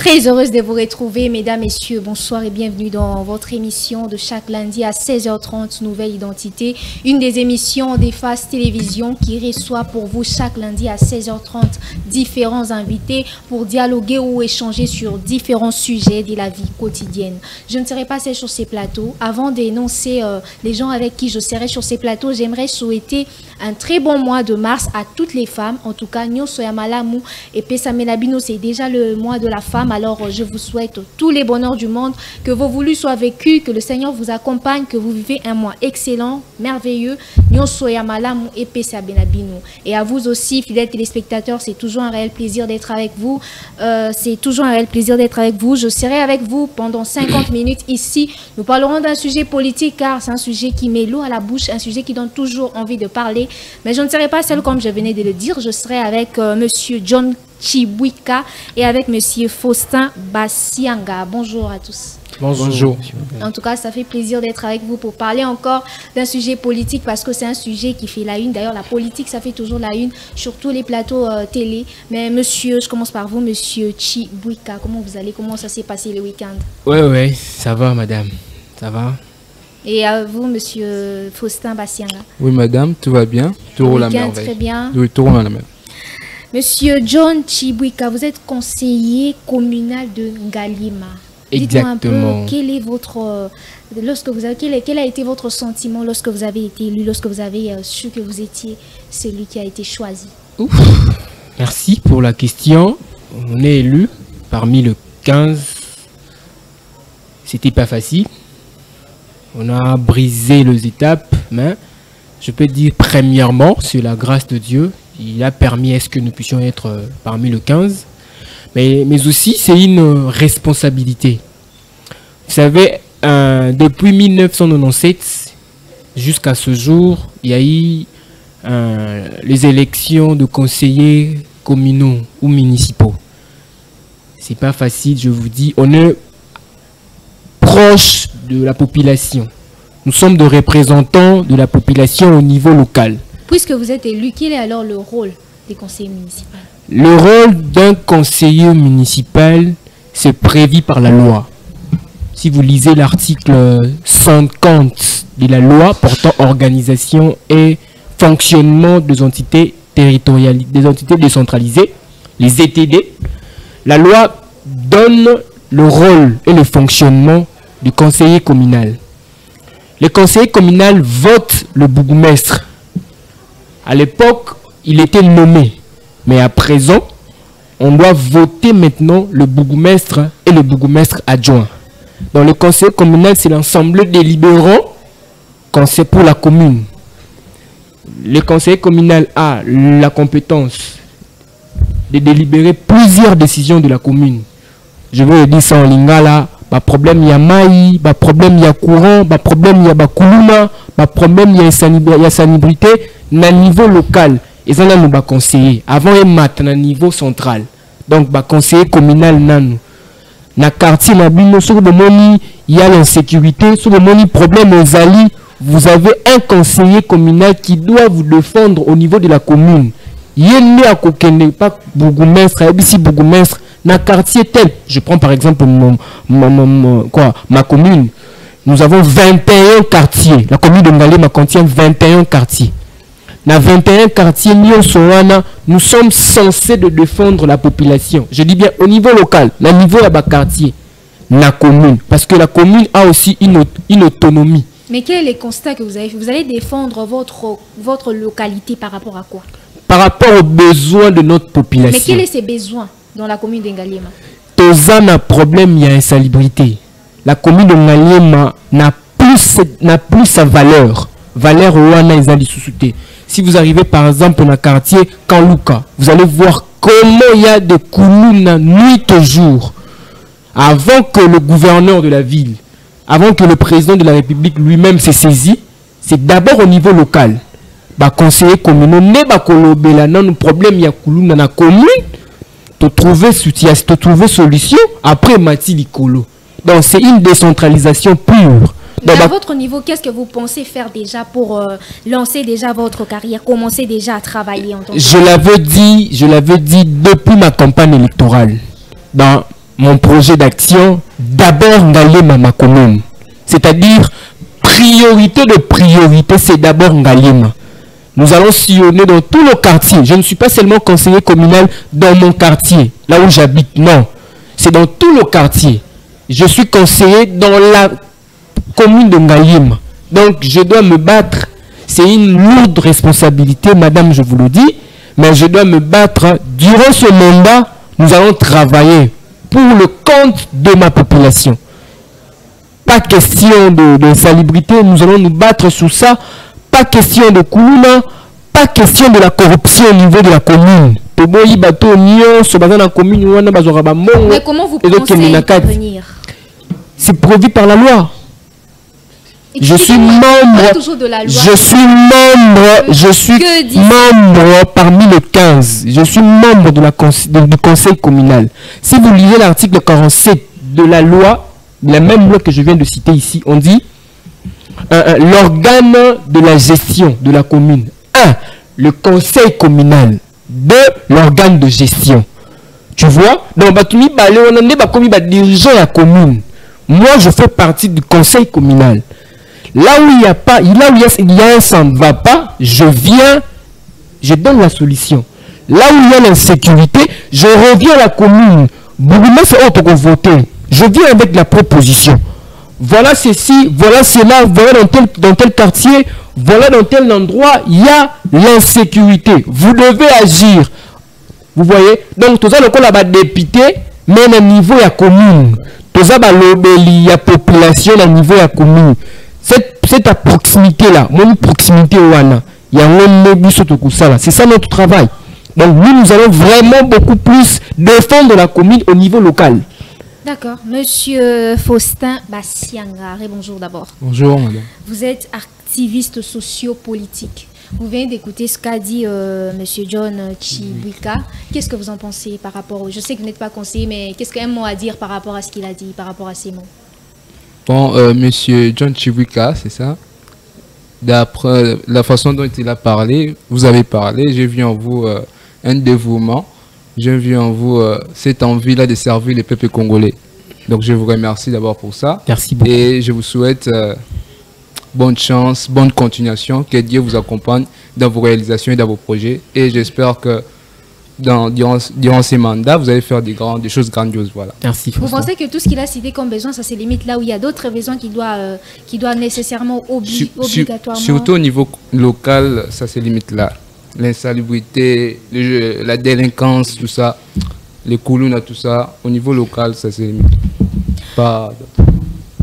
Très heureuse de vous retrouver, mesdames, messieurs. Bonsoir et bienvenue dans votre émission de chaque lundi à 16h30, Nouvelle Identité. Une des émissions d'Efface Télévision qui reçoit pour vous chaque lundi à 16h30 différents invités pour dialoguer ou échanger sur différents sujets de la vie quotidienne. Je ne serai pas seule sur ces plateaux. Avant d'énoncer les gens avec qui je serai sur ces plateaux, j'aimerais souhaiter un très bon mois de mars à toutes les femmes. En tout cas, Nyo Soyamalamu et Pesamelabino, c'est déjà le mois de la femme. Alors, je vous souhaite tous les bonheurs du monde, que vos voulus soient vécus, que le Seigneur vous accompagne, que vous vivez un mois excellent, merveilleux. Nyo Soyamalamu et Pesamelabino. Et à vous aussi, fidèles téléspectateurs, c'est toujours un réel plaisir d'être avec vous. Je serai avec vous pendant 50 minutes ici. Nous parlerons d'un sujet politique car c'est un sujet qui met l'eau à la bouche, un sujet qui donne toujours envie de parler. Mais je ne serai pas seule comme je venais de le dire. Je serai avec Monsieur John Chibwika et avec Monsieur Faustin Basianga. Bonjour à tous. Bonjour. En tout cas, ça fait plaisir d'être avec vous pour parler encore d'un sujet politique parce que c'est un sujet qui fait la une. D'ailleurs, la politique, ça fait toujours la une sur tous les plateaux télé. Mais monsieur, je commence par vous, Monsieur Chibwika. Comment vous allez? Comment ça s'est passé le week-end? Oui, ça va, madame. Ça va. Et à vous, Monsieur Faustin Basianga? Oui, madame, tout va bien. Tout roule à merveille. Très bien. Oui, tout roule à merveille. Monsieur John Chibwika, vous êtes conseiller communal de Ngaliema. Exactement. Dites-moi un peu, quel est votre, quel a été votre sentiment lorsque vous avez été élu, lorsque vous avez su que vous étiez celui qui a été choisi? Ouf. Merci pour la question. On est élu parmi le 15. C'était pas facile. On a brisé les étapes, mais je peux dire premièrement, c'est la grâce de Dieu. Il a permis à ce que nous puissions être parmi le 15. Mais aussi, c'est une responsabilité. Vous savez, depuis 1997 jusqu'à ce jour, il y a eu les élections de conseillers communaux ou municipaux. C'est pas facile, je vous dis. On est proche de la population. Nous sommes des représentants de la population au niveau local. Puisque vous êtes élu, quel est alors le rôle des conseillers municipaux? Le rôle d'un conseiller municipal, c'est prévu par la loi. Si vous lisez l'article 50 de la loi portant organisation et fonctionnement des entités territoriales, des entités décentralisées, les ETD, la loi donne le rôle et le fonctionnement du conseiller communal. Le conseiller communal vote le bourgmestre. À l'époque, il était nommé. Mais à présent, on doit voter maintenant le bourgmestre et le bourgmestre adjoint. Dans le conseil communal, c'est l'ensemble délibérant conseil pour la commune. Le conseil communal a la compétence de délibérer plusieurs décisions de la commune. Je veux dire ça en lingala, pas problème il y a maï, pas problème il y a courant, pas problème il y a bakuluma, pas problème il y a salubrité, na niveau local. Ils ont un conseiller. Avant, ils matent à niveau central. Donc, conseiller communal, nan. Na quartier, sur le moni, il y a l'insécurité, sur le moni, problème aux alliés. Vous avez un conseiller communal qui doit vous défendre au niveau de la commune. Il y a né à Kokene, pas bourgmestre, ici bourgmestre, na quartier tel. Je prends par exemple ma commune. Nous avons 21 quartiers. La commune de Ngaliema contient 21 quartiers. Dans 21 quartiers, nous sommes censés de défendre la population. Je dis bien au niveau local, au niveau de la quartier, la commune. Parce que la commune a aussi une autonomie. Mais quel est le constat que vous avez fait? Vous allez défendre votre localité par rapport à quoi? Par rapport aux besoins de notre population. Mais quels sont ces besoins dans la commune de Ngaliema? Tous un problème, il y a insalubrité. La commune de Ngaliema n'a plus sa valeur. Valeur ouana ils ont des sous-soutés. Si vous arrivez par exemple dans le quartier Kanluka, vous allez voir comment il y a des koulouna nuit et jour. Avant que le gouverneur de la ville, avant que le président de la République lui-même se saisit, c'est d'abord au niveau local. Conseiller communal, le problème il y a koulouna dans la commune, de trouver solution après Mati Likolo. Donc c'est une décentralisation pure. À votre niveau, qu'est-ce que vous pensez faire déjà pour lancer déjà votre carrière, commencer déjà à travailler en tant que... Je l'avais dit depuis ma campagne électorale. mon projet d'action, d'abord Ngalema ma commune. C'est-à-dire, priorité de priorité, c'est d'abord Ngalema. Nous allons sillonner dans tout le quartier. Je ne suis pas seulement conseiller communal dans mon quartier, là où j'habite, non. C'est dans tout le quartier. Je suis conseiller dans la commune de Ngalema. Donc, je dois me battre. C'est une lourde responsabilité, madame, je vous le dis. Mais je dois me battre. Durant ce mandat, nous allons travailler pour le compte de ma population. Pas question de salubrité, nous allons nous battre sur ça. Pas question de Koulouna, pas question de la corruption au niveau de la commune. Mais comment vous pensez y parvenir? C'est prévu par la loi. Je suis membre, je suis membre parmi les 15. Je suis membre de du conseil communal. Si vous lisez l'article 47 de la loi, la même loi que je viens de citer ici, on dit l'organe de la gestion de la commune. 1. Le conseil communal. 2. L'organe de gestion. Tu vois? Donc, on est dirigeant la commune. Moi, je fais partie du conseil communal. Là où il y a pas, là où il y a un ça ne va pas, je viens, je donne la solution. Là où il y a l'insécurité, je reviens à la commune. Je viens avec la proposition. Voilà ceci, voilà cela, voilà dans tel quartier, voilà dans tel endroit, il y a l'insécurité. Vous devez agir. Vous voyez? Donc, tout ça, le là député, mais au niveau de la commune. Tout ça, il y a population au niveau de la commune. Cette proximité-là, mon proximité, il y a un c'est ça notre travail. Donc, nous allons vraiment beaucoup plus défendre la commune au niveau local. D'accord. Monsieur Faustin Bassianga, bonjour d'abord. Bonjour, madame. Vous êtes activiste socio-politique. Vous venez d'écouter ce qu'a dit monsieur John Chibuika. Qu'est-ce que vous en pensez par rapport... Je sais que vous n'êtes pas conseiller, mais qu'est-ce qu'un mot à dire par rapport à ce qu'il a dit, par rapport à ces mots? Bon, monsieur John Chibuika, c'est ça. D'après la façon dont il a parlé, vous avez parlé, j'ai vu en vous un dévouement. J'ai vu en vous cette envie-là de servir les peuples congolais. Donc, je vous remercie d'abord pour ça. Merci beaucoup. Et je vous souhaite bonne chance, bonne continuation. Que Dieu vous accompagne dans vos réalisations et dans vos projets. Et j'espère que durant ces mandats, vous allez faire des choses grandioses. Voilà. Merci. Vous pensez que tout ce qu'il a cité comme besoin, ça se limite là où il y a d'autres besoins qui doivent nécessairement obligatoirement... Surtout au niveau local, ça se limite là. L'insalubrité, la délinquance, tout ça, les Koulouna, tout ça, au niveau local, ça se limite. Pas...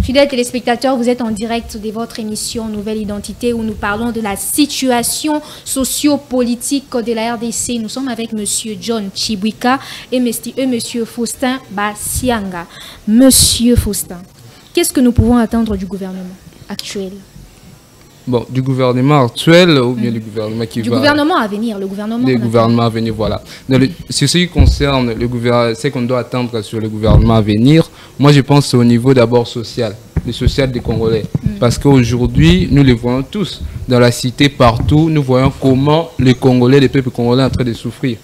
Fidèles téléspectateurs, vous êtes en direct de votre émission Nouvelle Identité où nous parlons de la situation socio-politique de la RDC. Nous sommes avec monsieur John Chibuika et monsieur Faustin Bassianga. Monsieur Faustin, qu'est-ce que nous pouvons attendre du gouvernement actuel? Bon, du gouvernement actuel ou bien du gouvernement qui va... Du gouvernement à venir, le gouvernement... Le gouvernement à venir, voilà. Sur ce qui concerne le gouvernement, ce qu'on doit attendre sur le gouvernement à venir, moi je pense au niveau d'abord social, le social des Congolais. Parce qu'aujourd'hui, nous les voyons tous, dans la cité, partout, nous voyons comment les Congolais, les peuples congolais sont en train de souffrir.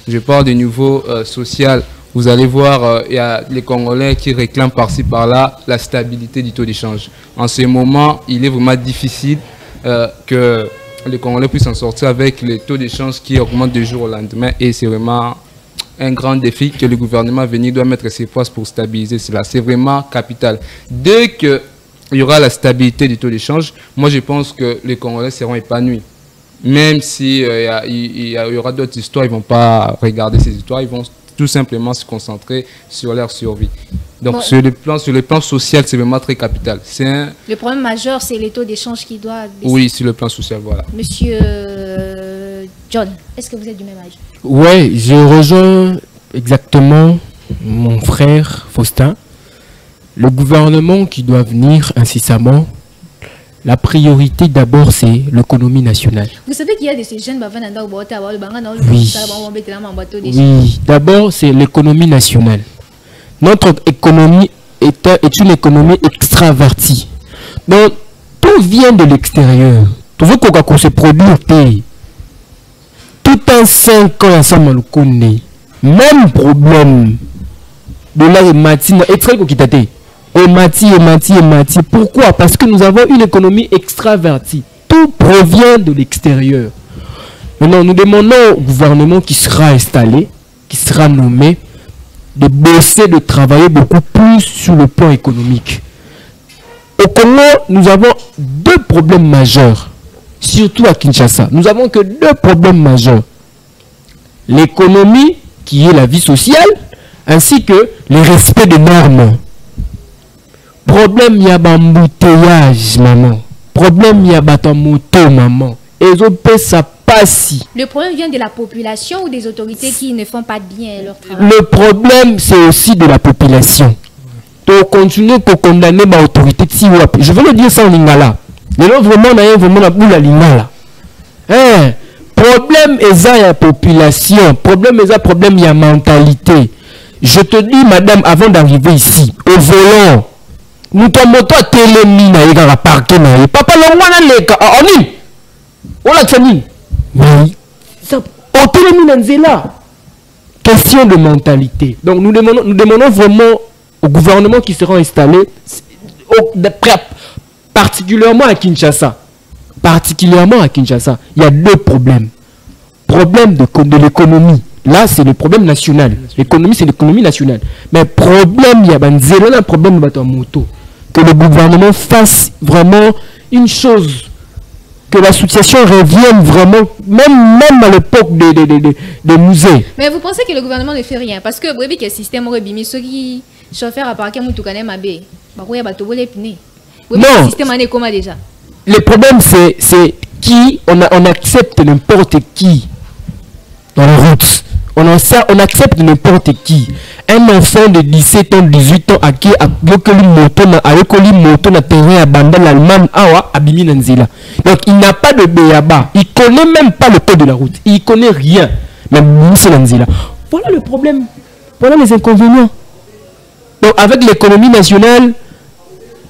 Je parle du niveau social. Vous allez voir, il y a les Congolais qui réclament par-ci, par-là la stabilité du taux d'échange. En ce moment, il est vraiment difficile que les Congolais puissent en sortir avec les taux d'échange qui augmentent de jour au lendemain. Et c'est vraiment un grand défi que le gouvernement à venir doit mettre ses forces pour stabiliser cela. C'est vraiment capital. Dès qu'il y aura la stabilité du taux d'échange, moi je pense que les Congolais seront épanouis. Même s'il y aura d'autres histoires, ils ne vont pas regarder ces histoires, ils vont tout simplement se concentrer sur leur survie. Donc, bon, sur le plan social, c'est vraiment très capital. Le problème majeur, c'est les taux d'échange qui doivent baisser. Oui, sur le plan social, voilà. Monsieur John, est-ce que vous êtes du même âge? Oui, je rejoins exactement mon frère Faustin. Le gouvernement qui doit venir incessamment, la priorité d'abord c'est l'économie nationale. Vous savez qu'il y a des jeunes Oui, d'abord c'est l'économie nationale. Notre économie est une économie extravertie. Donc tout vient de l'extérieur. Tout ce qu'on se produit, tout un 5 ans ensemble, même problème. dollar et matina et très kokita et mati. Pourquoi? Parce que nous avons une économie extravertie. Tout provient de l'extérieur. Maintenant, nous demandons au gouvernement qui sera installé, qui sera nommé, de bosser, de travailler beaucoup plus sur le plan économique. Au Congo, nous avons deux problèmes majeurs, surtout à Kinshasa. Nous avons que deux problèmes majeurs. L'économie, qui est la vie sociale, ainsi que le respect des normes. Problème, il y a un embouteillage, maman. Problème, il y a un moto, maman. Et ça passe. Le problème vient de la population ou des autorités qui ne font pas bien leur travail? Le problème, c'est aussi de la population. De continuer pour condamner l'autorité. Je veux le dire sans lingala. Mais là, vraiment, la boule à lingala. Problème, est la population. Problème, il y a mentalité. Je te dis, madame, avant d'arriver ici, au volant, nous sommes à télémina, il y a un parquet. Papa, le mois, on a fini. Mais, au télémina, question de mentalité. Donc, nous demandons vraiment au gouvernement qui sera installé, particulièrement à Kinshasa. Il y a deux problèmes. Problème de l'économie. Là, c'est le problème national. L'économie, c'est l'économie nationale. Mais problème, il y a un problème de moto. Que le gouvernement fasse vraiment une chose. Que l'association revienne vraiment, même à l'époque des musées. Mais vous pensez que le gouvernement ne fait rien? Parce que vous avez que le système aurait bimi, ceux qui chauffeur à parquet, vous avez mabé. Non. Le système en est comment déjà? Le problème, c'est qui, on accepte n'importe qui dans la route. On accepte n'importe qui. Un enfant de 17 ans, 18 ans, à qui a bloqué le moto na terrain à Banda, l'Allemagne, à Bimi Nanzila. Donc il n'a pas de béaba. Il connaît même pas le code de la route. Il connaît rien. Même Nanzila. Voilà le problème. Voilà les inconvénients. Donc avec l'économie nationale,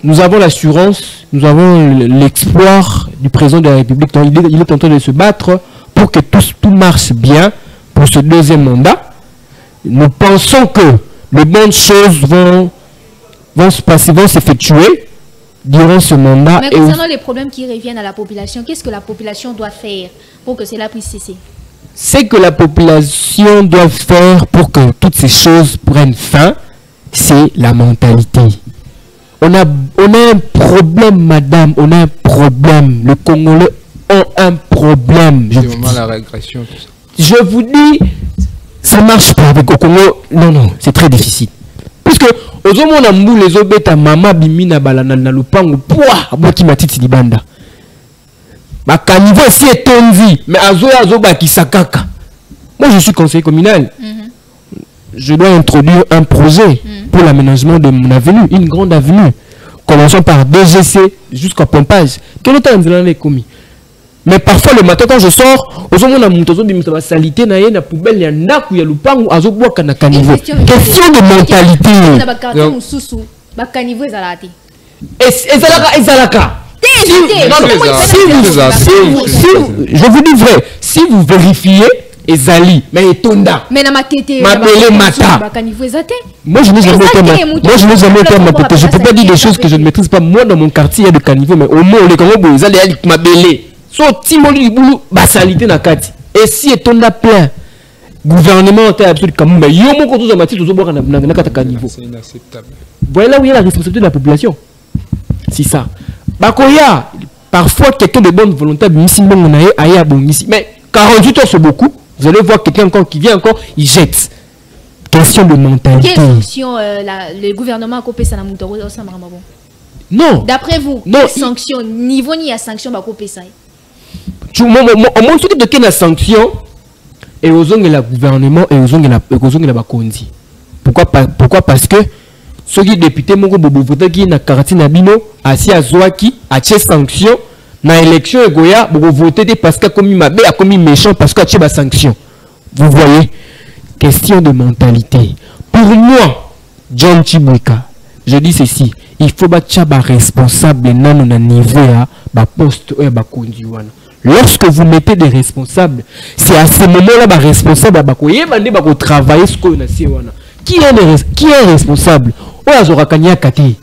nous avons l'assurance, nous avons l'exploit du président de la République. Donc, il est en train de se battre pour que tout marche bien pour ce deuxième mandat. Nous pensons que de bonnes choses vont se passer, vont s'effectuer durant ce mandat. Mais concernant les problèmes qui reviennent à la population, qu'est-ce que la population doit faire pour que cela puisse cesser? Ce que la population doit faire pour que toutes ces choses prennent fin, c'est la mentalité. On a un problème, madame, on a un problème. Les Congolais ont un problème. La régression, tout ça. Je vous dis, ça ne marche pas avec le Congo. Non, c'est très difficile. Puisque, aux hommes, on a mbou les obéta, maman, bimina, balana, lupango, pouah, aboki matiti libanda. Ma caniveau, si est tonzi, mais azoba qui sakaka. Moi, je suis conseiller communal. Je dois introduire un projet pour l'aménagement de mon avenue, une grande avenue. Commençons par DGC jusqu'au pompage. Quel est le commis? Mais parfois le matin quand je sors, aux hommes on a mon salité na na poubelle ya ndaku ya lupangu azoboka na caniveau. Question de mentalité. Je vous dis vrai, si vous vérifiez Ezali, mais Etonda. Mais na matete. Mabele mata. Moi je n'ai jamais été ma tête. Je peux pas dire des choses que je ne maîtrise pas. Moi dans mon quartier il y a des caniveaux, mais au moins les Congolais Ezali ali mabele. So timoli bulu basalité na kati. Et si Etonda plein, gouvernement était absolu comme mais yo moko tous amati tous boka na kata caniveau. C'est inacceptable. Voilà où il y a la responsabilité de la population. C'est ça. Bakoya, parfois quelqu'un de bonne volonté bimisi mbongo na ye aya bongisi. Mais 48 heures c'est beaucoup. Vous allez voir quelqu'un encore qui vient encore, il jette. Question de mentalité. Quelle sanction le gouvernement a coupé ça dans Moutoro au Samaramabon? Non. D'après vous, quelle sanction? Niveau ni à sanction va couper ça? Au moins, ce qui est la sanction, et aux hommes de la gouvernement et aux hommes de la Bakondi. Pourquoi? Parce que ceux qui députés, mon gars, qui na Karati Nabino, assis à Zouaki, a tché sanction. Dans l'élection, Goya, vous votez parce qu'il a commis ma bé, a commis méchant parce qu'il a sanction. Vous voyez, question de mentalité. Pour moi, John Chibouika, je dis ceci, il faut que responsable dans le niveau à poste ou à conduire. Lorsque vous mettez des responsables, c'est à ce moment-là que responsable va travailler ce qu'on a. Qui est responsable? Oyazorakania Kati.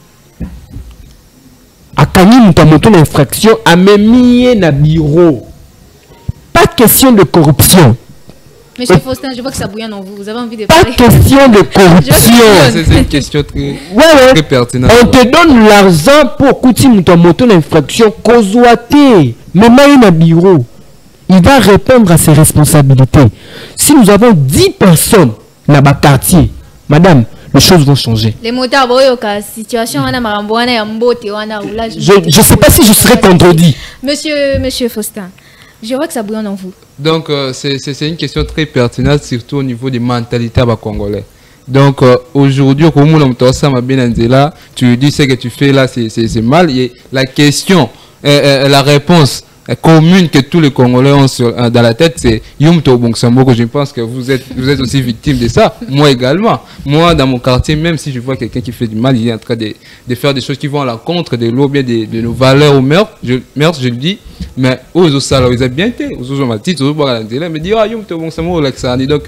Akani Mutamoto l'infraction a mis na bureau. Pas question de corruption. Monsieur Faustin, je vois que ça bouillonne en vous. Vous avez envie de parler. Pas question de corruption. C'est une question très, très pertinente. On te donne l'argent pour que tu Mutamoto l'infraction Kozouate. Mais na bureau. Il va répondre à ses responsabilités. Si nous avons 10 personnes dans le quartier, madame, les choses vont changer. Les motards, situation, je ne sais pas si je serai contredit. Monsieur Faustin, je vois que ça bouillonne en vous. Donc, c'est une question très pertinente, surtout au niveau des mentalités congolais. Donc, aujourd'hui, tu lui dis ce que tu fais là, c'est mal. Et la question, la réponse commune que tous les Congolais ont dans la tête, c'est Yumto Bongsambo. Je pense que vous êtes aussi victime de ça. Moi également. Moi, dans mon quartier, même si je vois quelqu'un qui fait du mal, il est en train de faire des choses qui vont à l'encontre de l'eau, bien de nos valeurs au meurtre, je le dis. Mais aux salariés, ils ont bien été. Aux me dit, Yumto Bongsambo, donc,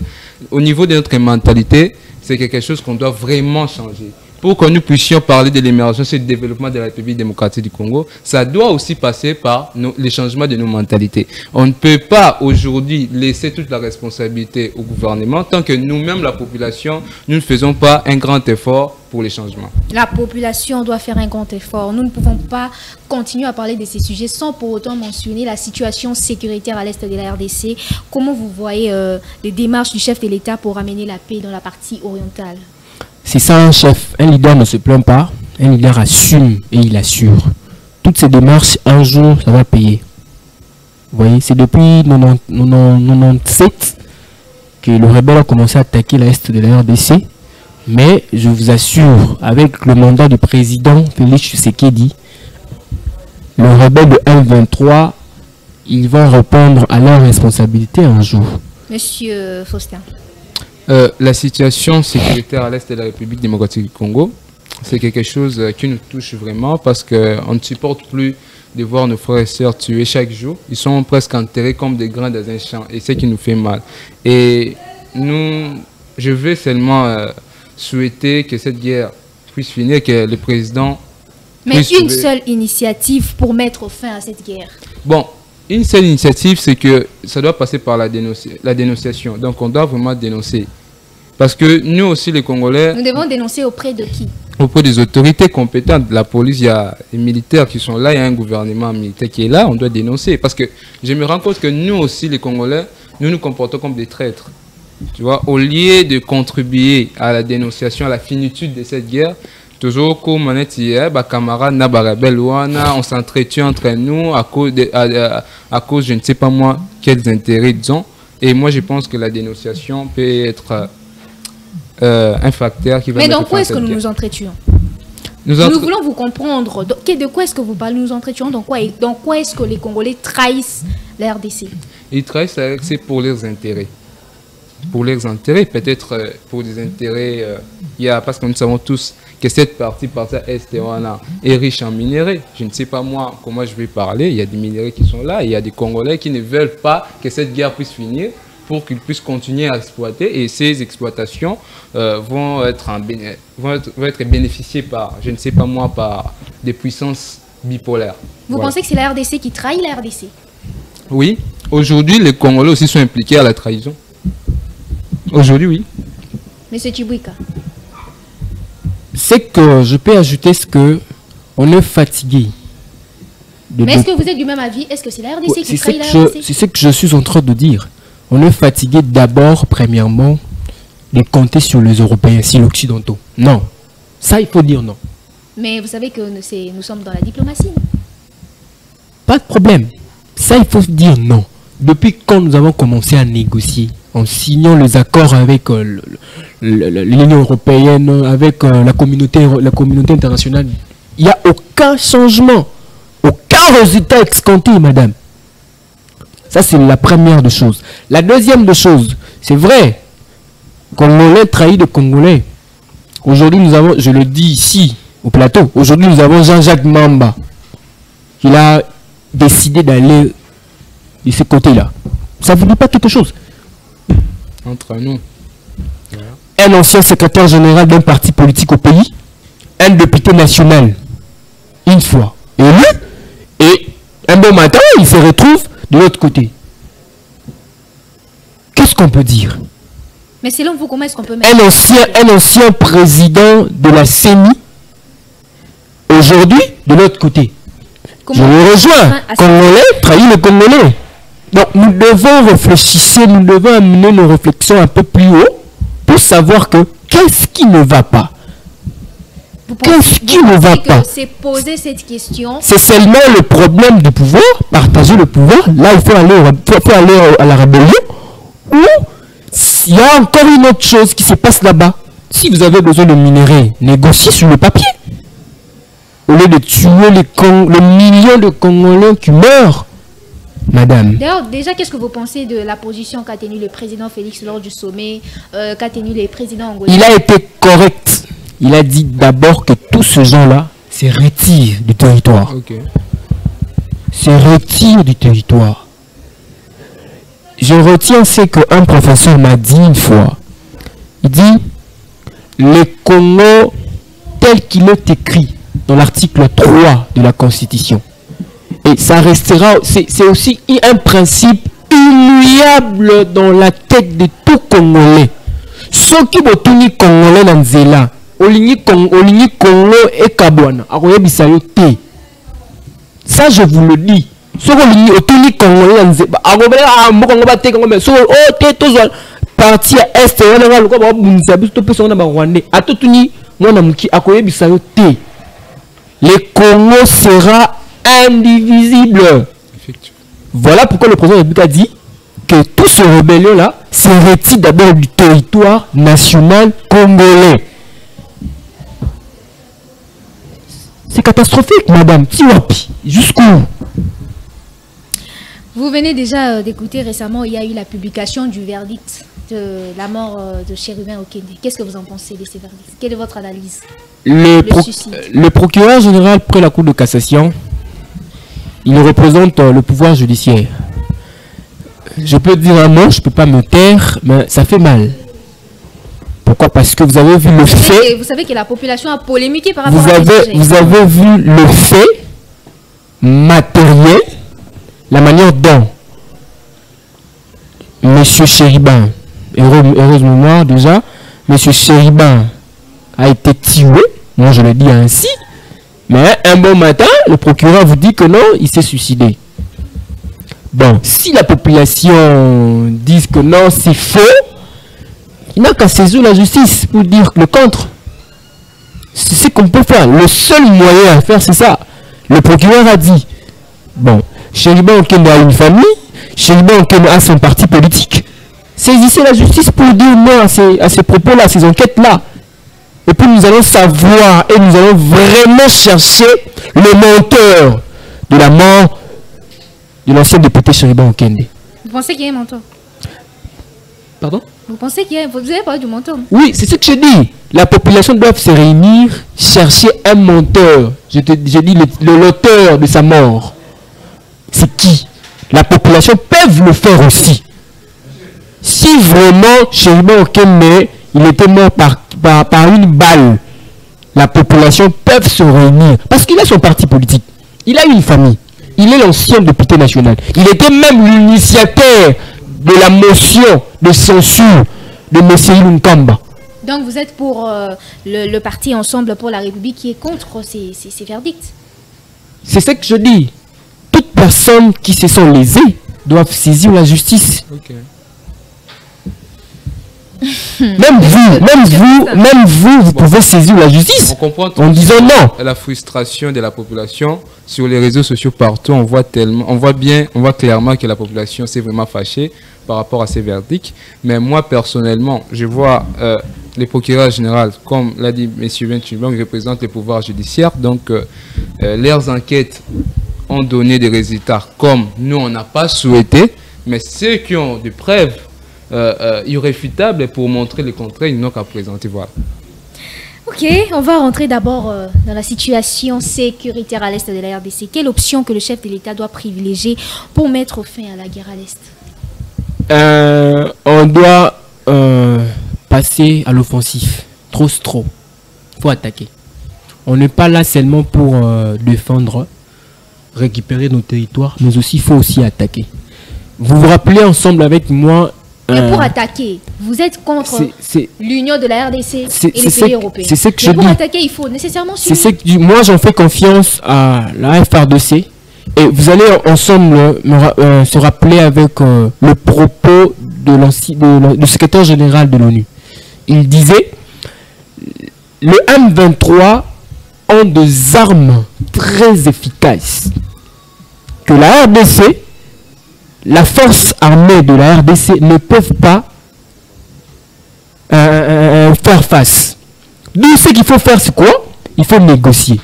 au niveau de notre mentalité, c'est quelque chose qu'on doit vraiment changer. Pour que nous puissions parler de l'émergence et du développement de la République démocratique du Congo, ça doit aussi passer par les changements de nos mentalités. On ne peut pas aujourd'hui laisser toute la responsabilité au gouvernement tant que nous-mêmes, la population, nous ne faisons pas un grand effort pour les changements. La population doit faire un grand effort. Nous ne pouvons pas continuer à parler de ces sujets sans pour autant mentionner la situation sécuritaire à l'est de la RDC. Comment vous voyez les démarches du chef de l'État pour amener la paix dans la partie orientale? C'est ça un chef. Un leader ne se plaint pas, un leader assume et il assure. Toutes ces démarches, un jour, ça va payer. Vous voyez, c'est depuis 1997 que le rebelle a commencé à attaquer l'est de la RDC. Mais je vous assure, avec le mandat du président Félix Tshisekedi, le rebelle de M23, ils vont répondre à leurs responsabilités un jour. Monsieur Faustin. La situation sécuritaire à l'est de la République démocratique du Congo, c'est quelque chose qui nous touche vraiment parce qu'on ne supporte plus de voir nos frères et sœurs tués chaque jour. Ils sont presque enterrés comme des grains dans un champ et c'est ce qui nous fait mal. Et je veux seulement souhaiter que cette guerre puisse finir, que le président... Mais une seule initiative pour mettre fin à cette guerre. Bon. Une seule initiative, c'est que ça doit passer par la dénonciation. Donc, on doit vraiment dénoncer. Parce que nous aussi, les Congolais... Nous devons dénoncer auprès de qui? Auprès des autorités compétentes. La police, il y a les militaires qui sont là, il y a un gouvernement militaire qui est là, on doit dénoncer. Parce que je me rends compte que nous aussi, les Congolais, nous nous comportons comme des traîtres. Tu vois, au lieu de contribuer à la dénonciation, à la finitude de cette guerre, toujours comme on est hier, camarades, on s'entretient entre nous à cause, je ne sais pas moi, quels intérêts disons. Et moi, je pense que la dénonciation peut être un facteur qui va... Mais dans quoi est-ce que nous nous entretuons? Nous voulons vous comprendre. De quoi est-ce que vous parlez? Nous nous entretuons dans quoi? Et dans quoi est-ce que les Congolais trahissent la RDC? Ils trahissent la RDC pour leurs intérêts. Pour leurs intérêts, peut-être pour des intérêts... parce que nous savons tous que cette partie est riche en minerais. Je ne sais pas moi comment je vais parler. Il y a des minerais qui sont là. Il y a des Congolais qui ne veulent pas que cette guerre puisse finir pour qu'ils puissent continuer à exploiter. Et ces exploitations vont être bénéficiées par, je ne sais pas moi, par des puissances bipolaires. Vous pensez que c'est la RDC qui trahit la RDC? Oui. Aujourd'hui, les Congolais aussi sont impliqués à la trahison. Aujourd'hui, oui. Monsieur Tchibouika. C'est que je peux ajouter ce que on est fatigué. Mais est-ce que vous êtes du même avis? Est-ce que c'est la RDC qui trahit la RDC? C'est ce que je suis en train de dire. On est fatigué d'abord, premièrement, de compter sur les Européens, sur l'Occidentaux. Non. Ça, il faut dire non. Mais vous savez que nous sommes dans la diplomatie. Pas de problème. Ça, il faut dire non. Depuis quand nous avons commencé à négocier en signant les accords avec l'Union européenne, avec la communauté internationale, il n'y a aucun changement, aucun résultat escompté, madame. Ça, c'est la première des choses. La deuxième des choses, c'est vrai, Congolais trahit de Congolais. Aujourd'hui, nous avons, je le dis ici, au plateau, aujourd'hui, nous avons Jean-Jacques Mamba. Il a décidé d'aller de ce côté-là. Ça ne vous dit pas quelque chose? Entre nous. un ancien secrétaire général d'un parti politique au pays, un député national, une fois élu, et un bon matin, il se retrouve de l'autre côté. Qu'est-ce qu'on peut dire? Mais selon vous, comment est-ce qu'on peut mettre un ancien président de la CENI, aujourd'hui, de l'autre côté. Je le rejoins. Congolais trahit le Congolais. Donc nous devons réfléchir, nous devons amener nos réflexions un peu plus haut pour savoir que qu'est-ce qui ne va pas. Qu'est-ce qui ne va pas? C'est poser cette question. C'est seulement le problème du pouvoir, partager le pouvoir. Là, il faut aller à la rébellion. Ou il y a encore une autre chose qui se passe là-bas. Si vous avez besoin de minerais, négociez sur le papier. Au lieu de tuer le million de Congolais qui meurent, madame. D'ailleurs, déjà, qu'est-ce que vous pensez de la position qu'a tenue le président Félix lors du sommet, qu'a tenu le président angolais? Il a été correct. Il a dit d'abord que tous ces gens-là se retirent du territoire. Se retirent du territoire. Je retiens ce qu'un professeur m'a dit une fois. Il dit, le Congo tel qu'il est écrit dans l'article 3 de la Constitution. Et ça restera, c'est aussi un principe immuable dans la tête de tout Congolais. Ceux qui vont tenir Congolais dans Zéla, Oligny Congo et Kabouana, ça je vous le dis. Ceux qui tenir Congolais dans Zéla, parti à Est, le Congo sera indivisible. Voilà pourquoi le président de la République a dit que tout ce rébellion-là se retire d'abord du territoire national congolais. C'est catastrophique, madame. Jusqu'où? Vous venez déjà d'écouter récemment, il y a eu la publication du verdict de la mort de Chérubin Okende. Qu'est-ce que vous en pensez de ces verdicts? Quelle est votre analyse? Le procureur général près la Cour de cassation, il représente le pouvoir judiciaire. Je peux dire un mot, je ne peux pas me taire, mais ça fait mal. Pourquoi? Parce que vous avez vu le fait... Vous savez que la population a polémiqué par rapport à ce Vous avez vu le fait matériel, la manière dont M. Chérubin, heureuse mémoire déjà, M. Chérubin a été tué, moi je le dis ainsi, mais un bon matin, le procureur vous dit que non, il s'est suicidé. Bon, si la population dit que non, c'est faux, il n'a qu'à saisir la justice pour dire le contre. C'est ce qu'on peut faire. Le seul moyen à faire, c'est ça. Le procureur a dit, bon, Chérubin Okende a une famille, Chérubin Okende a son parti politique, saisissez la justice pour dire non à ces propos-là, à ces enquêtes-là. Et puis nous allons savoir et nous allons vraiment chercher le menteur de la mort de l'ancien député Chérubin Okende. Vous pensez qu'il y a un menteur? Pardon? Vous pensez qu'il y a... Vous avez parlé du menteur? Oui, c'est ce que je dis. La population doit se réunir, chercher un menteur. J'ai dit l'auteur de sa mort. C'est qui? La population peut le faire aussi. Si vraiment Chérubin Okende, il était mort par une balle, la population peut se réunir. Parce qu'il a son parti politique. Il a une famille. Il est l'ancien député national. Il était même l'initiateur de la motion de censure de M. Ilunkamba. Donc vous êtes pour le parti Ensemble pour la République qui est contre ces verdicts? C'est ce que je dis. Toutes personnes qui se sont lésées doivent saisir la justice. Okay. Même vous pouvez saisir la justice. On comprend en disant non. La frustration de la population sur les réseaux sociaux partout, on voit clairement que la population s'est vraiment fâchée par rapport à ces verdicts. Mais moi personnellement, je vois les procureurs généraux, comme l'a dit M. Ventubon, qui représentent le pouvoir judiciaire. Donc leurs enquêtes ont donné des résultats comme nous on n'a pas souhaité, mais ceux qui ont des preuves irréfutables pour montrer le contraire, ils n'ont qu'à présenter. Voilà. Ok, on va rentrer d'abord dans la situation sécuritaire à l'est de la RDC. Quelle option que le chef de l'État doit privilégier pour mettre fin à la guerre à l'est? On doit passer à l'offensif. Trop, c'est trop. Il faut attaquer. On n'est pas là seulement pour défendre, récupérer nos territoires, mais aussi il faut aussi attaquer. Vous vous rappelez ensemble avec moi... Mais pour attaquer, vous êtes contre l'union de la RDC et les pays européens. C'est ce que je dis. Pour attaquer, il faut nécessairement s'unir. Moi, j'en fais confiance à la FRDC. Et vous allez ensemble se rappeler avec le propos du secrétaire général de l'ONU. Il disait, le M23 ont des armes très efficaces que la RDC, la force armée de la RDC ne peuvent pas faire face. Donc ce qu'il faut faire, c'est quoi? Il faut négocier.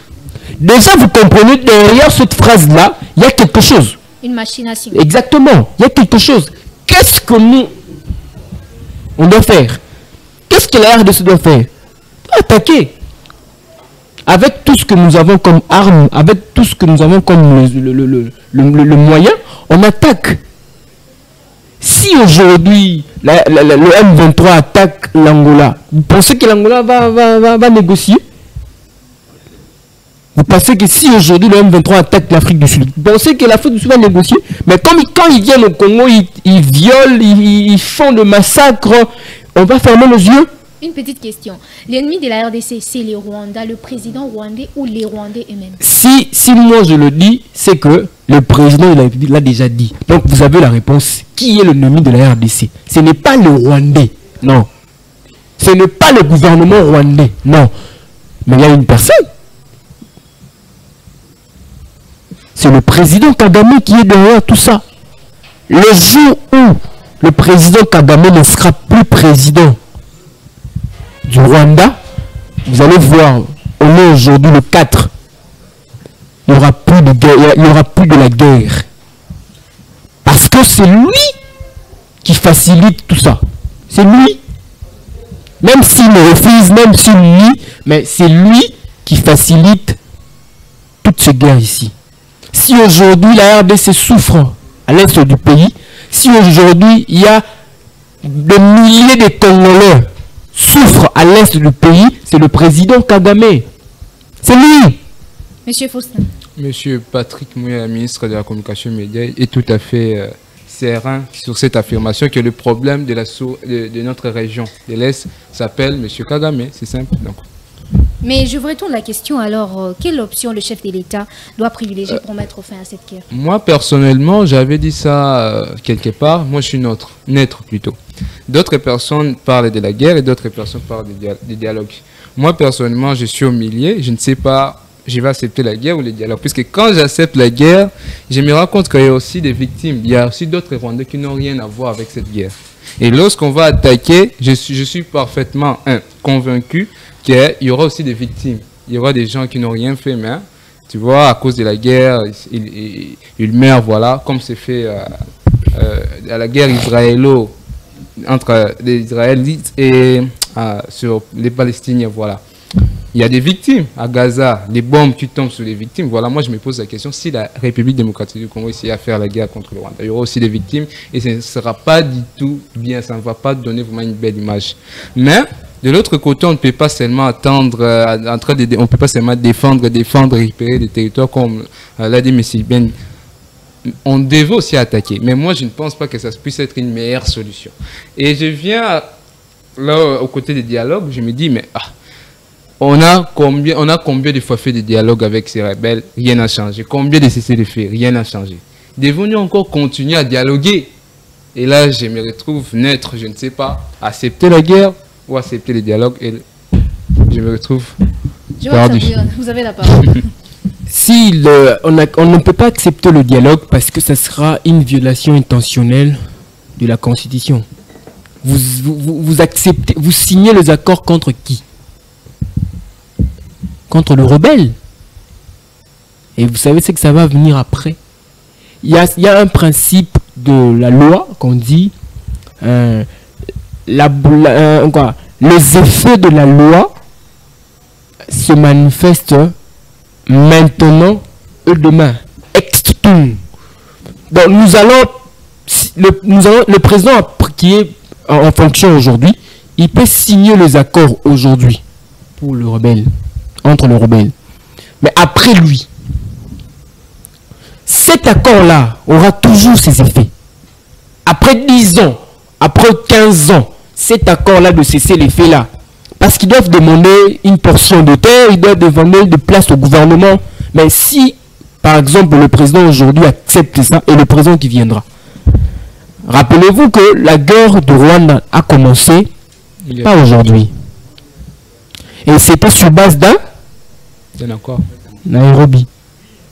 Déjà, vous comprenez, derrière cette phrase-là, il y a quelque chose. Une machination. Exactement, il y a quelque chose. Qu'est-ce que nous, on doit faire? Qu'est-ce que la RDC doit faire? Attaquer. Avec tout ce que nous avons comme armes, avec tout ce que nous avons comme le moyen, on attaque. Si aujourd'hui, le M23 attaque l'Angola, vous pensez que l'Angola va négocier? Vous pensez que si aujourd'hui le M23 attaque l'Afrique du Sud, vous pensez que l'Afrique du Sud va négocier? Mais quand ils viennent au Congo, ils violent, ils font le massacre, on va fermer nos yeux? Une petite question. L'ennemi de la RDC, c'est les Rwandais, le président rwandais ou les Rwandais eux-mêmes? Si moi je le dis, c'est que le président il l'a déjà dit. Donc vous avez la réponse. Qui est l'ennemi de la RDC? Ce n'est pas le Rwandais, non. Ce n'est pas le gouvernement rwandais, non. Mais il y a une personne. C'est le président Kagame qui est derrière tout ça. Le jour où le président Kagame ne sera plus président du Rwanda, vous allez voir, on est aujourd'hui le 4, il n'y aura plus de guerre, il n'y aura plus de la guerre. Parce que c'est lui qui facilite tout ça. C'est lui. Même s'il me refuse, même s'il nie, mais c'est lui qui facilite toute cette guerre ici. Si aujourd'hui la RDC souffre à l'est du pays, si aujourd'hui il y a des milliers de Congolais souffrent à l'est du pays, c'est le président Kagame. C'est lui. Monsieur Faustin. Monsieur Patrick Mouya, ministre de la Communication Média, est tout à fait serein sur cette affirmation que le problème de notre région de l'Est s'appelle Monsieur Kagame. C'est simple. Donc. Mais je vous retourne la question alors, quelle option le chef de l'État doit privilégier pour mettre fin à cette guerre? Moi, personnellement, j'avais dit ça quelque part. Moi, je suis neutre plutôt. D'autres personnes parlent de la guerre et d'autres personnes parlent des dialogues. Moi, personnellement, je suis au milieu. Je ne sais pas, je vais accepter la guerre ou le dialogue. Puisque quand j'accepte la guerre, je me rends compte qu'il y a aussi des victimes. Il y a aussi d'autres Rwandais qui n'ont rien à voir avec cette guerre. Et lorsqu'on va attaquer, je suis parfaitement convaincu qu'il y aura aussi des victimes. Il y aura des gens qui n'ont rien fait, mais tu vois, à cause de la guerre, ils meurent, voilà, comme c'est fait à la guerre entre les Israélites et sur les Palestiniens, voilà. Il y a des victimes à Gaza, les bombes qui tombent sur les victimes. Voilà, moi je me pose la question, si la République démocratique du Congo essaie à faire la guerre contre le Rwanda, il y aura aussi des victimes et ce ne sera pas du tout bien, ça ne va pas donner vraiment une belle image. Mais de l'autre côté, on ne peut pas seulement attendre, on ne peut pas seulement défendre, récupérer des territoires comme l'a dit M. Ben. On devait aussi attaquer, mais moi je ne pense pas que ça puisse être une meilleure solution. Et je viens là aux côtés des dialogues, je me dis mais on a combien de fois fait des dialogues avec ces rebelles, rien n'a changé. Combien de cessez de faire, rien n'a changé. Devons-nous encore continuer à dialoguer? Et là je me retrouve neutre, je ne sais pas, accepter la guerre ou accepter les dialogues, et je me retrouve perdu. Vous avez la parole. On ne peut pas accepter le dialogue parce que ça sera une violation intentionnelle de la Constitution. Vous acceptez, vous signez les accords contre qui? Contre le rebelle. Et vous savez ce que ça va venir après. Il y a un principe de la loi qu'on dit les effets de la loi se manifestent maintenant et demain. Donc le président qui est en fonction aujourd'hui, il peut signer les accords aujourd'hui pour le rebelle, entre le rebelle. Mais après lui, cet accord-là aura toujours ses effets. Après 10 ans, après 15 ans, cet accord-là de cesser l'effet là. Parce qu'ils doivent demander une portion de terre, ils doivent demander de place au gouvernement. Mais si, par exemple, le président aujourd'hui accepte ça, et le président qui viendra, rappelez-vous que la guerre de Rwanda a commencé, pas aujourd'hui. Et c'était sur base d'un accord. Nairobi.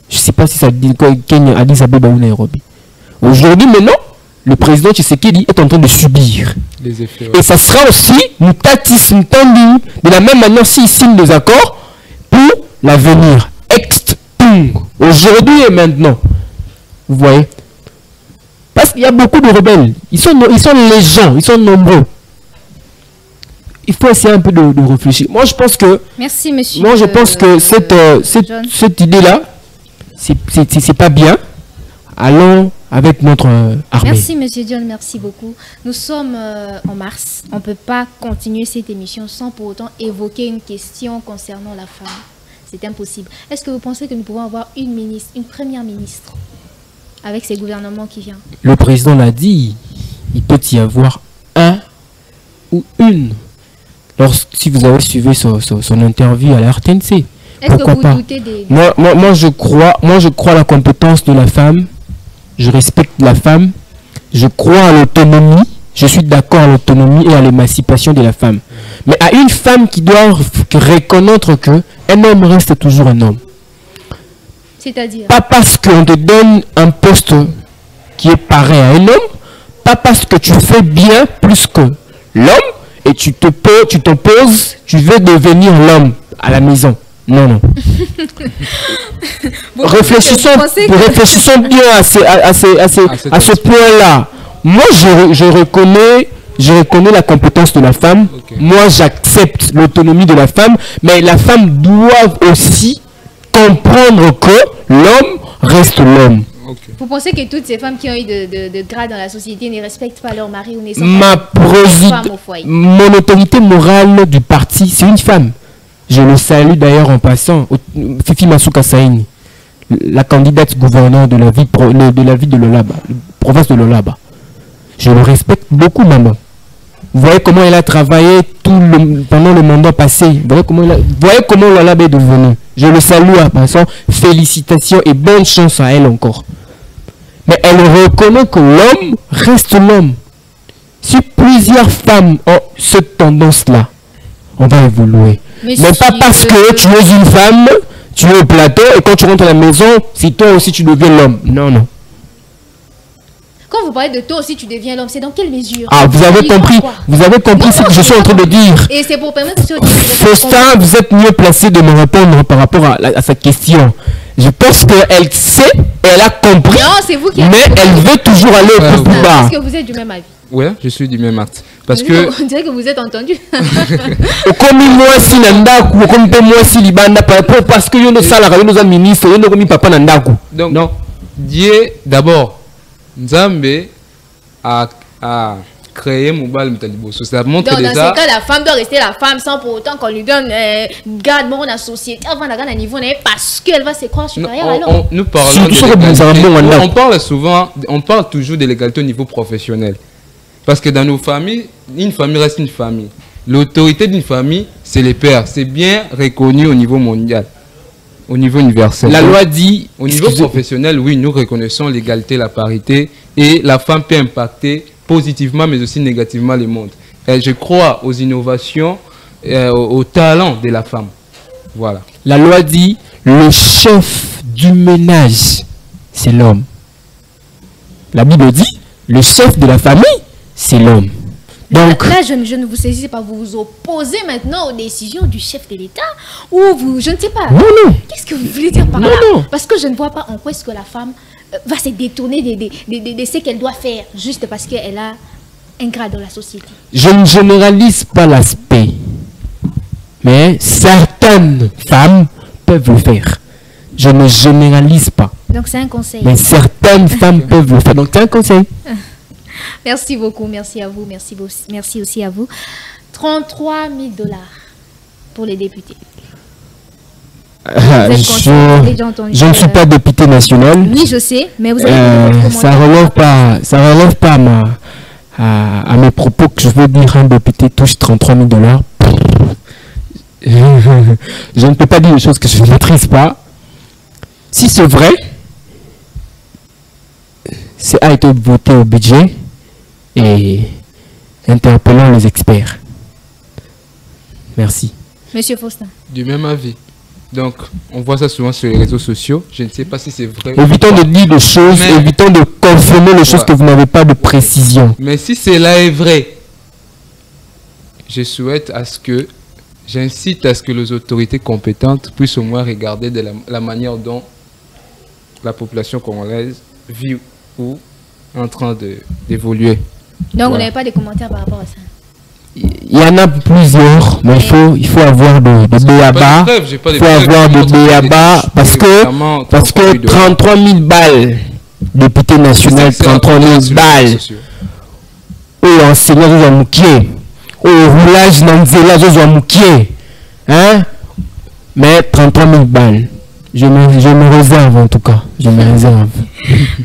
Je ne sais pas si ça dit Kenya, Addis Abeba ou Nairobi. Aujourd'hui, maintenant, le président Tshisekedi est en train de subir. Les effets, Et ça sera aussi mutatis mutandis, de la même manière s'il signe des accords pour l'avenir. Aujourd'hui et maintenant. Vous voyez? Parce qu'il y a beaucoup de rebelles. Ils sont légions, ils sont nombreux. Il faut essayer un peu de réfléchir. Moi, je pense que... Merci, monsieur. Moi, je pense que cette idée-là, c'est pas bien. Allons avec notre armée. Merci, monsieur John, merci beaucoup. Nous sommes en mars. On ne peut pas continuer cette émission sans pour autant évoquer une question concernant la femme. C'est impossible. Est-ce que vous pensez que nous pouvons avoir une première ministre avec ces gouvernements qui viennent? Le président l'a dit, il peut y avoir un ou une. Si vous avez suivi son interview à la RTNC. Est-ce que vous doutez des... Moi, je crois à la compétence de la femme. Je respecte la femme. Je crois à l'autonomie. Je suis d'accord à l'autonomie et à l'émancipation de la femme. Mais à une femme qui doit reconnaître qu'un homme reste toujours un homme. C'est-à-dire? Pas parce qu'on te donne un poste qui est pareil à un homme, pas parce que tu fais bien plus que l'homme et tu t'opposes, tu veux devenir l'homme à la maison. Non, non. Réfléchissons bien à ce point-là. Moi, je reconnais la compétence de la femme. Okay. Moi, j'accepte l'autonomie de la femme. Mais la femme doit aussi comprendre que l'homme reste l'homme. Okay. Vous pensez que toutes ces femmes qui ont eu de grade dans la société ne respectent pas leur mari ou ne sont pas femmes au foyer? Mon autorité morale du parti, c'est une femme. Je le salue d'ailleurs en passant. Fifi Masuka Saini, la candidate gouverneur de la ville de Lolaba, province de Lolaba. Je le respecte beaucoup, maman. Vous voyez comment elle a travaillé pendant le mandat passé. Vous voyez comment Lolaba est devenue. Je le salue en passant. Félicitations et bonne chance à elle encore. Mais elle reconnaît que l'homme reste l'homme. Si plusieurs femmes ont cette tendance-là, on va évoluer. Mais pas parce que tu es une femme, tu es au plateau et quand tu rentres à la maison, si toi aussi tu deviens l'homme. Non, non. Quand vous parlez de toi aussi tu deviens l'homme, c'est dans quelle mesure? Ah, vous avez compris ce que je suis en train de dire. Et c'est pour permettre que Faustin, vous êtes mieux placé de me répondre par rapport à sa question. Je pense qu'elle sait, elle a compris, non, c'est vous qui mais elle veut toujours aller au plus bas. Est-ce que vous êtes du même avis? Oui, je suis du même acte. Parce que... On dirait que vous êtes entendu. Comme moi, si Nandaku, comme moi, si Libanda, parce que nous sommes nos ministres, nous sommes papa Nandaku. Donc, non. Dieu, d'abord, Nzambe a créé Moubal Mtaliboso. Ça montre donc, déjà... dans ce cas, la femme doit rester la femme sans pour autant qu'on lui donne garde dans la société avant d'aller à un niveau parce qu'elle va se croire supérieure à l'homme. Nous parlons de on parle souvent, on parle toujours de l'égalité au niveau professionnel. Parce que dans nos familles, une famille reste une famille. L'autorité d'une famille, c'est les pères. C'est bien reconnu au niveau mondial, au niveau universel. La loi dit... Au niveau professionnel, oui, nous reconnaissons l'égalité, la parité. Et la femme peut impacter positivement, mais aussi négativement le monde. Et je crois aux innovations, au talent de la femme. Voilà. La loi dit, le chef du ménage, c'est l'homme. La Bible dit, le chef de la famille, c'est l'homme. Donc, là, je ne vous saisis pas, vous vous opposez maintenant aux décisions du chef de l'État ou vous, je ne sais pas. Non, non. Qu'est-ce que vous voulez dire par là? Non. Parce que je ne vois pas en quoi est-ce que la femme va se détourner de ce qu'elle doit faire juste parce qu'elle a un grade dans la société. Je ne généralise pas l'aspect, mais certaines femmes peuvent le faire. Je ne généralise pas. Donc c'est un conseil. Mais certaines femmes peuvent le faire. Donc c'est un conseil. Merci beaucoup, merci à vous, merci aussi à vous. 33 000 $ pour les députés. Je ne suis pas député national. Oui, je sais, mais vous avez ça relève pas à mes propos que je veux dire un député touche 33 000 $. Je ne peux pas dire des choses que je ne maîtrise pas. Si c'est vrai, c'est a été voté au budget et interpellons les experts. Merci. Monsieur Faustin. Du même avis. Donc, on voit ça souvent sur les réseaux sociaux. Je ne sais pas si c'est vrai. Évitons de dire des choses, évitons de confirmer les choses que vous n'avez pas de précision. Mais si cela est vrai, je souhaite à ce que, j'incite à ce que les autorités compétentes puissent au moins regarder de la manière dont la population congolaise vit ou est en train d'évoluer. Donc, vous n'avez pas de commentaires par rapport à ça? Il y en a plusieurs, mais il faut avoir de B.A.B.A. Il faut avoir de B.A.B.A. parce que 33 000 balles, député national, 33 000 balles. Oh, enseignant Zozo Moukié. Oh, roulage Nanzela Zozo Moukié. Hein? Mais 33 000 balles. Je me réserve en tout cas. Je me réserve.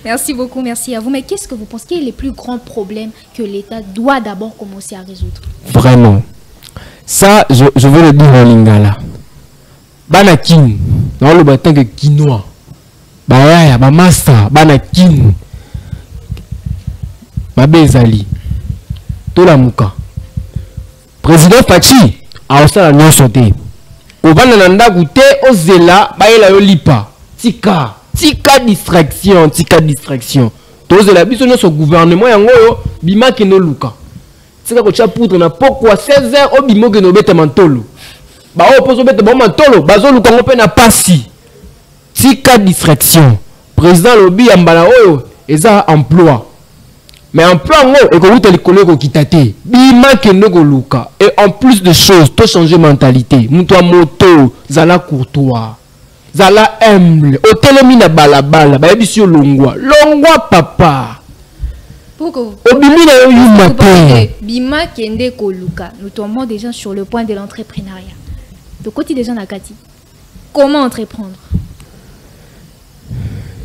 Merci beaucoup, merci à vous. Mais qu'est-ce que vous pensez? Quel est le plus grand problème que l'État doit d'abord commencer à résoudre? Vraiment. Ça, je veux le dire en lingala. Banakin. Dans le bâton que quinoa. Bayaya, Bamasa, Banakin. Babezali. Tolamuka. Président Fachi. A osala non sauté. Obana nanda goûté ozela baela yo lipa tika distraction tozela biso nyonso gouvernement yango yo bima ke no luka tika ko chapoudre na pokwa 16h obimo ke no beta mantolo ba opozo beta bon mantolo bazo luka ngo pe na pasi tika distraction président lobi ya mbala oyo eza emploi mais emploi ngo ekokuta likolo ko kitate bima ke no ko luka et en plus de choses to changer mentalité muto moto zala courtois zala humble otelemi na balabala ba yebisi longwa papa pourquoi obimi na yo matin bima kende ko luka nous tombons déjà sur le point de l'entrepreneuriat de côté des gens à Kati comment entreprendre.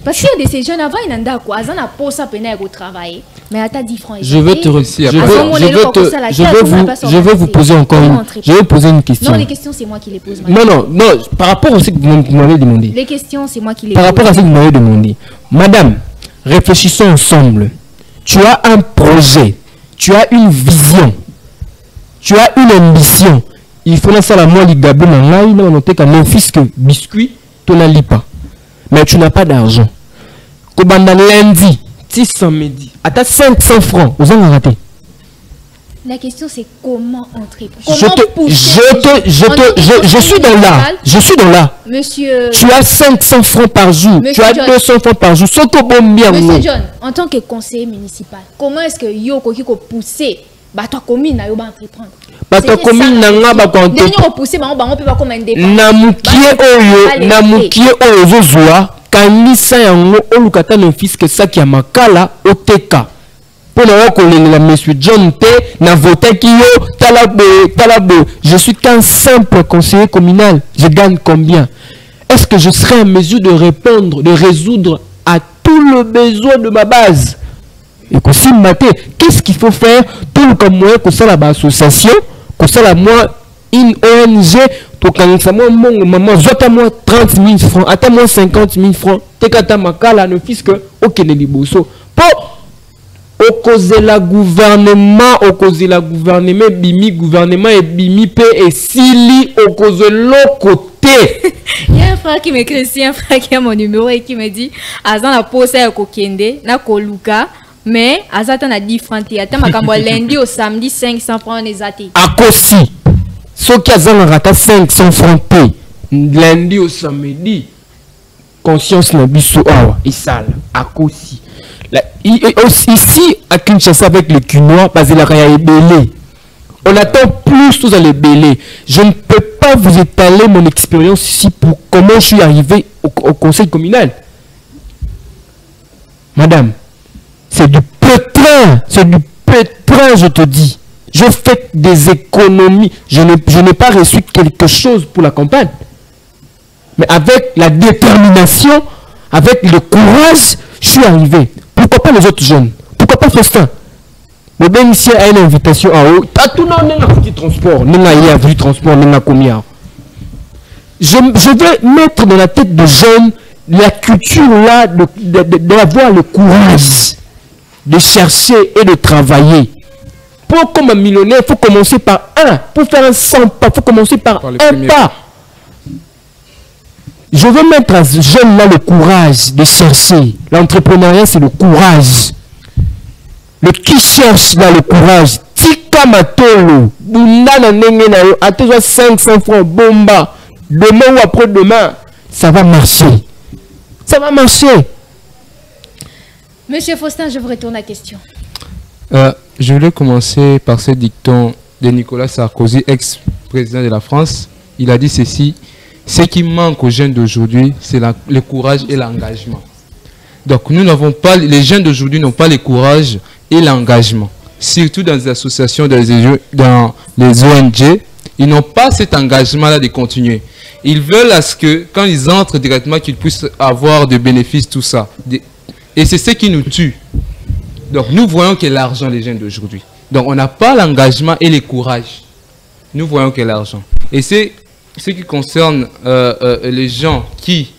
Parce que de ces jeunes avant, ils n'ont quoi, ils n'ont pas ça peine à travailler. Mais à ta 10 francs. Je vais vous poser encore une question. Non, les questions c'est moi qui les pose. Non, par rapport à ce que vous m'avez demandé. Les questions c'est moi qui les pose. Par rapport à ce que vous m'avez demandé. Madame, réfléchissons ensemble. Tu as un projet, tu as une vision, tu as une ambition. Il faut lancer la moelle gabou nangai, non noter comme un fils que biscuit, tu n'as pas. Mais tu n'as pas d'argent. Kobanda lundi, 600 midi, à ta 500 francs, vous en raté. La question c'est comment entreprendre. Je suis dans là. Je suis dans là. Monsieur. Tu as 500 francs par jour. Monsieur tu as John. 200 francs par jour. Monsieur John, en tant que conseiller municipal, comment est-ce que yo ko pousser bah toi commune na yo ba entreprendre. Bah toi commune na nga ba ko pousser ba on peut pas comme indépendant. Na mukie oyo zozwa kanisa yango olukata no fils que ça qui a makala oteka. Pour la monsieur John T n'a voté qui yo talabo. Je suis qu'un simple conseiller communal. Je gagne combien? Est-ce que je serai en mesure de répondre, de résoudre à tout le besoin de ma base? Et que si maté, qu'est-ce qu'il faut faire? Tout le moyen que ça la association, que ça la moi une ONG, pour quand ça moi mon maman, j'attends moi 30 000 francs, attends moi 50 000 francs. T'es qu'à makala no fils que ok ne liboso. Pour au cause la gouvernement bimi gouvernement et bimi pe et sili au cause l'autre côté. Il y a un frère qui m'écrit ici, un frère qui a mon numéro et qui me dit Azan a posé à Kokende na Koluka mais Azatan a 10 francs attends ma cambo lundi au samedi 500 francs les athées. À Kossi ceux qui Azan a raté 500 francs lundi au samedi conscience na biso awa isala à Kossi. Ici à Kinshasa avec le quinoa, on attend plus tous à les belés. Je ne peux pas vous étaler mon expérience ici pour comment je suis arrivé au conseil communal. Madame, c'est du pétrin, je te dis. Je fais des économies. Je n'ai pas reçu quelque chose pour la campagne. Mais avec la détermination, avec le courage, je suis arrivé. Pourquoi pas les autres jeunes? Pourquoi pas Faustin? Le bénéficiaire a une invitation en haut. Tout le monde a un transport. Je vais mettre dans la tête des jeunes la culture là d'avoir le courage de chercher et de travailler. Pour comme un millionnaire, il faut commencer par un. Pour faire un 100 pas, il faut commencer par un pas. Je veux mettre à ce jeune là le courage de chercher. L'entrepreneuriat, c'est le courage. Le qui cherche là le courage. Tika matolo. Bundana nenge na yo. A toujours 500 francs. Bomba. Demain ou après-demain. Ça va marcher. Ça va marcher. Monsieur Faustin, je vous retourne la question. Je voulais commencer par ce dicton de Nicolas Sarkozy, ex-président de la France. Il a dit ceci: ce qui manque aux jeunes d'aujourd'hui, c'est le courage et l'engagement. Donc nous n'avons pas, les jeunes d'aujourd'hui n'ont pas le courage et l'engagement. Surtout dans les associations, dans les ONG, ils n'ont pas cet engagement-là de continuer. Ils veulent à ce que, quand ils entrent directement, qu'ils puissent avoir des bénéfices, tout ça. Et c'est ce qui nous tue. Donc nous voyons que l'argent des jeunes d'aujourd'hui. Donc on n'a pas l'engagement et le courage. Nous voyons que l'argent. Et c'est ce qui concerne les gens qui